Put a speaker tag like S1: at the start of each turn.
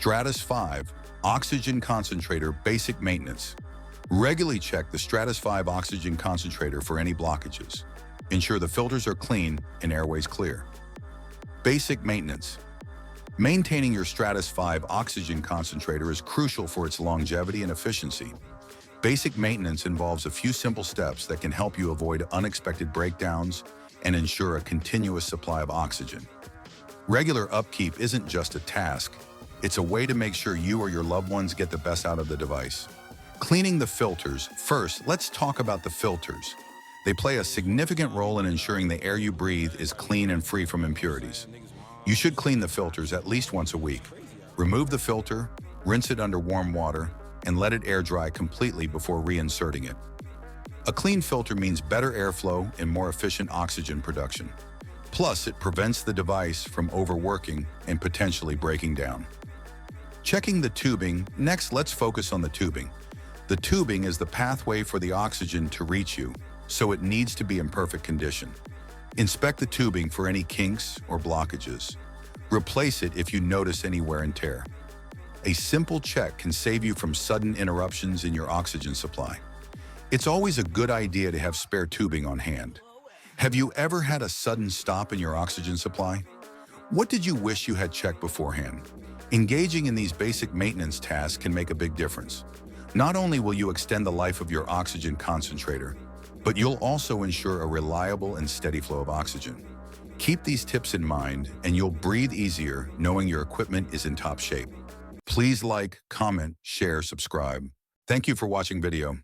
S1: Stratus 5 Oxygen Concentrator Basic Maintenance. Regularly check the Stratus 5 Oxygen Concentrator for any blockages. Ensure the filters are clean and airways clear. Basic maintenance. Maintaining your Stratus 5 Oxygen Concentrator is crucial for its longevity and efficiency. Basic maintenance involves a few simple steps that can help you avoid unexpected breakdowns and ensure a continuous supply of oxygen. Regular upkeep isn't just a task, it's a way to make sure you or your loved ones get the best out of the device. Cleaning the filters. First, let's talk about the filters. They play a significant role in ensuring the air you breathe is clean and free from impurities. You should clean the filters at least once a week. Remove the filter, rinse it under warm water, and let it air dry completely before reinserting it. A clean filter means better airflow and more efficient oxygen production. Plus, it prevents the device from overworking and potentially breaking down. Checking the tubing. Next, let's focus on the tubing. The tubing is the pathway for the oxygen to reach you, so it needs to be in perfect condition. Inspect the tubing for any kinks or blockages. Replace it if you notice any wear and tear. A simple check can save you from sudden interruptions in your oxygen supply. It's always a good idea to have spare tubing on hand. Have you ever had a sudden stop in your oxygen supply? What did you wish you had checked beforehand? Engaging in these basic maintenance tasks can make a big difference. Not only will you extend the life of your oxygen concentrator, but you'll also ensure a reliable and steady flow of oxygen. Keep these tips in mind and you'll breathe easier knowing your equipment is in top shape. Please like, comment, share, subscribe. Thank you for watching video.